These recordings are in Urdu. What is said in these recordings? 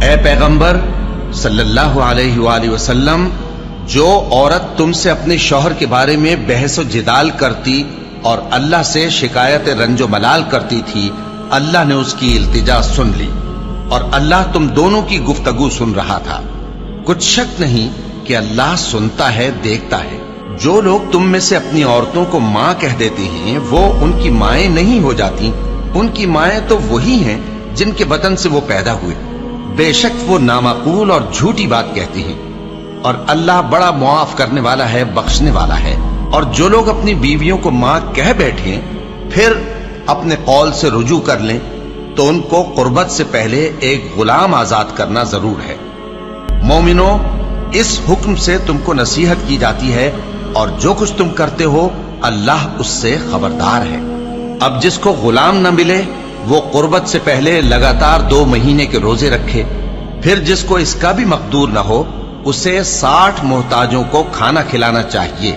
اے پیغمبر صلی اللہ علیہ وآلہ وسلم، جو عورت تم سے اپنے شوہر کے بارے میں بحث و جدال کرتی اور اللہ سے شکایت رنج و ملال کرتی تھی، اللہ نے اس کی التجا سن لی اور اللہ تم دونوں کی گفتگو سن رہا تھا۔ کچھ شک نہیں کہ اللہ سنتا ہے، دیکھتا ہے۔ جو لوگ تم میں سے اپنی عورتوں کو ماں کہہ دیتے ہیں وہ ان کی مائیں نہیں ہو جاتی، ان کی مائیں تو وہی ہیں جن کے بطن سے وہ پیدا ہوئے۔ بے شک وہ نامعقول اور جھوٹی بات کہتے ہیں، اور اللہ بڑا معاف کرنے والا ہے، بخشنے والا ہے۔ اور جو لوگ اپنی بیویوں کو ماں کہہ بیٹھیں پھر اپنے قول سے رجوع کر لیں تو ان کو قربت سے پہلے ایک غلام آزاد کرنا ضرور ہے۔ مومنو، اس حکم سے تم کو نصیحت کی جاتی ہے اور جو کچھ تم کرتے ہو اللہ اس سے خبردار ہے۔ اب جس کو غلام نہ ملے وہ قربت سے پہلے لگاتار 2 مہینے کے روزے رکھے، پھر جس کو اس کا بھی مقدور نہ ہو اسے 60 محتاجوں کو کھانا کھلانا چاہیے۔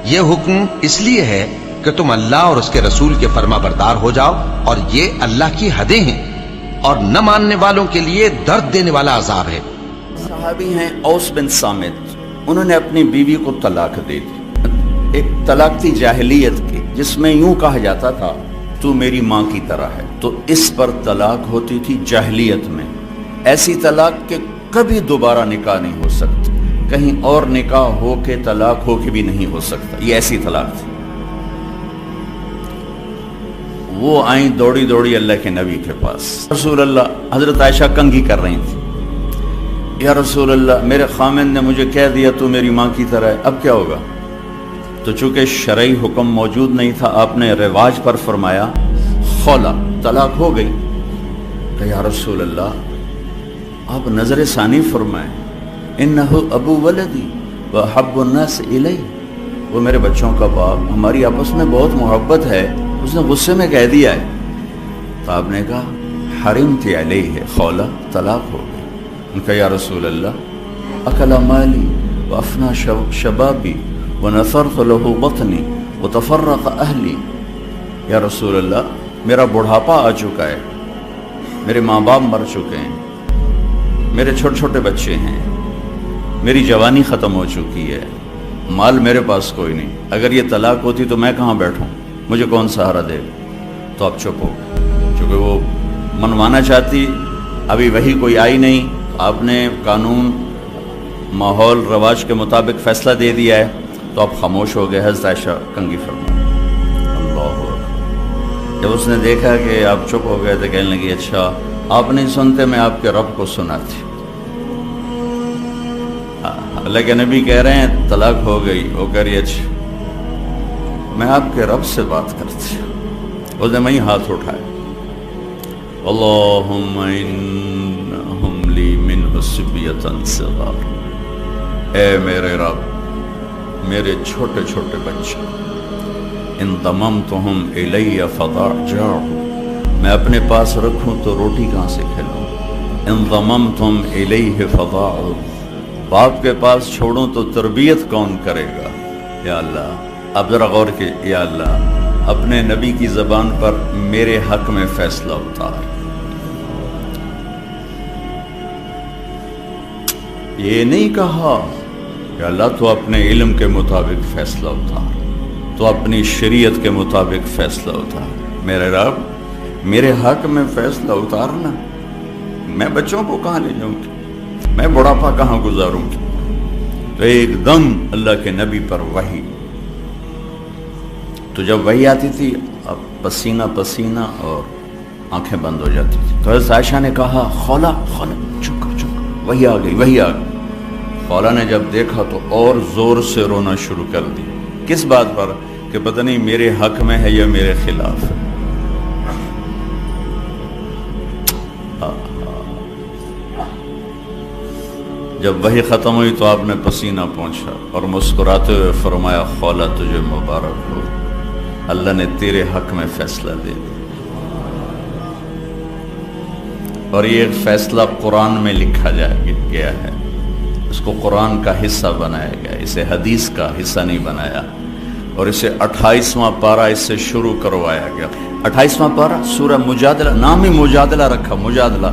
یہ حکم اس لیے ہے کہ تم اللہ اور اس کے رسول کے فرما بردار ہو جاؤ، اور یہ اللہ کی حدیں ہیں، اور نہ ماننے والوں کے لیے درد دینے والا عذاب ہے۔ صحابی ہیں اوس بن صامت، انہوں نے اپنی بیوی کو طلاق دے دی۔ ایک طلاق تھی جاہلیت کی جس میں یوں کہا جاتا تھا تو میری ماں کی طرح ہے، تو اس پر طلاق ہوتی تھی جاہلیت میں۔ ایسی طلاق کہ کبھی دوبارہ نکاح نہیں ہو سکتا، کہیں اور نکاح ہو کے طلاق ہو کے بھی نہیں ہو سکتا، یہ ایسی طلاق تھی۔ وہ آئیں دوڑی دوڑی اللہ کے نبی کے پاس، رسول اللہ، حضرت عائشہ کنگھی کر رہی تھی، یا رسول اللہ میرے خامن نے مجھے کہہ دیا تو میری ماں کی طرح ہے، اب کیا ہوگا؟ تو چونکہ شرعی حکم موجود نہیں تھا، آپ نے رواج پر فرمایا خولا، طلاق ہو گئی۔ کہ یا رسول اللہ آپ نظر ثانی فرمائیں، انہو ابو ولدی وحب الناس الی، وہ میرے بچوں کا باپ، ہماری آپس میں بہت محبت ہے، اس نے غصے میں کہہ دیا ہے۔ تو آپ نے کہا حرمت علیہ خولا، طلاق ہو گئی۔ ان کا یا رسول اللہ اکل مالی وافنا شبابی ونثرت له بطنی وتفرق اہلی، یا رسول اللہ میرا بڑھاپا آ چکا ہے، میرے ماں باپ مر چکے ہیں، میرے چھوٹے چھوٹے بچے ہیں، میری جوانی ختم ہو چکی ہے، مال میرے پاس کوئی نہیں، اگر یہ طلاق ہوتی تو میں کہاں بیٹھوں، مجھے کون سہارا دے؟ تو اب چپ ہو، چونکہ وہ منوانا چاہتی، ابھی وہی کوئی آئی نہیں، آپ نے قانون ماحول رواج کے مطابق فیصلہ دے دیا ہے، تو آپ خاموش ہو گئے۔ حضرت عائشہ کنگھی فرمائی، اللہ اکبر۔ جب اس نے دیکھا کہ آپ چپ ہو گئے تو کہنے لگی اچھا آپ نہیں سنتے، میں آپ کے رب کو سناتی۔ اللہ کے نبی کہہ رہے ہیں طلاق ہو گئی، وہ کہہ رہی اچھا میں آپ کے رب سے بات کرتی ہوں۔ اس نے وہیں ہاتھ اٹھایا، اللہم انہم لی منہ صبیۃ صغار، اے میرے رب میرے چھوٹے چھوٹے بچے، ان ضممتہم الی فضاجعہم، میں اپنے پاس رکھوں تو روٹی کہاں سے کھلاؤں، ان ضممتم الیہ فضاعہ، باپ کے پاس چھوڑوں تو تربیت کون کرے گا؟ یا اللہ اب ذرا غور کے، یا اللہ اپنے نبی کی زبان پر میرے حق میں فیصلہ اتار۔ یہ نہیں کہا کہ اللہ تو اپنے علم کے مطابق فیصلہ اتار، تو اپنی شریعت کے مطابق فیصلہ اتار۔ میرے رب میرے حق میں فیصلہ اتارنا، میں بچوں کو کہاں لے جاؤں گی، میں بڑھاپا کہاں گزاروں گی؟ تو ایک دم اللہ کے نبی پر وحی، تو جب وحی آتی تھی اب پسینہ پسینہ اور آنکھیں بند ہو جاتی تھی۔ تو حضرت عائشہ نے کہا خولا خولا، چپ کر چپ کر، وحی آ گئی وحی آ گئی۔ خولا نے جب دیکھا تو اور زور سے رونا شروع کر دی، کس بات پر؟ کہ پتہ نہیں میرے حق میں ہے یا میرے خلاف ہے۔ جب وحی ختم ہوئی تو آپ نے پسینہ پہنچا اور مسکراتے ہوئے فرمایا خولا تجھے مبارک ہو، اللہ نے تیرے حق میں فیصلہ دے دیا۔ اور یہ فیصلہ قرآن میں لکھا گیا ہے، اس کو قرآن کا حصہ بنایا گیا، اسے حدیث کا حصہ نہیں بنایا، اور اسے 28واں پارہ اس سے شروع کروایا گیا۔ 28واں پارہ سورہ مجادلہ، نام ہی مجادلہ رکھا، مجادلہ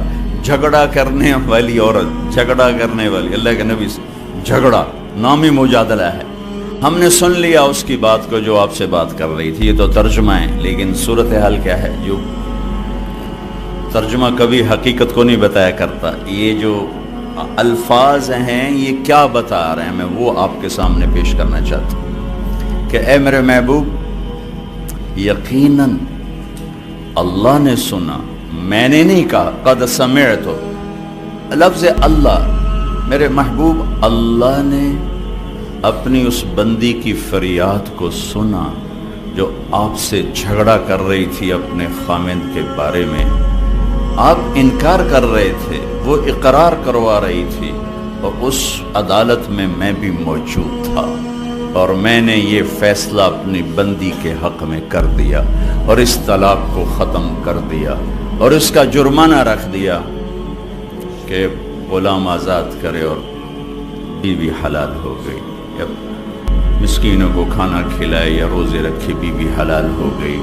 جھگڑا کرنے والی عورت، جھگڑا کرنے والی، اللہ کے نبی سے جھگڑا نامی مجادلہ ہے۔ ہم نے سن لیا اس کی بات کو جو آپ سے بات کر رہی تھی، یہ تو ترجمہ ہے، لیکن صورتحال کیا ہے؟ جو ترجمہ کبھی حقیقت کو نہیں بتایا کرتا، یہ جو الفاظ ہیں یہ کیا بتا رہے ہیں، میں وہ آپ کے سامنے پیش کرنا چاہتا ہوں کہ اے میرے محبوب، یقیناً اللہ نے سنا، میں نے نہیں کہا، قد سمعت، لفظ اللہ، میرے محبوب اللہ نے اپنی اس بندی کی فریاد کو سنا جو آپ سے جھگڑا کر رہی تھی اپنے خامند کے بارے میں۔ آپ انکار کر رہے تھے، وہ اقرار کروا رہی تھی، اور اس عدالت میں میں بھی موجود تھا، اور میں نے یہ فیصلہ اپنی بندی کے حق میں کر دیا اور اس طلاق کو ختم کر دیا اور اس کا جرمانہ رکھ دیا کہ غلام آزاد کرے اور بیوی حلال ہو گئی، یا مسکینوں کو کھانا کھلائے یا روزے رکھے بیوی حلال ہو گئی۔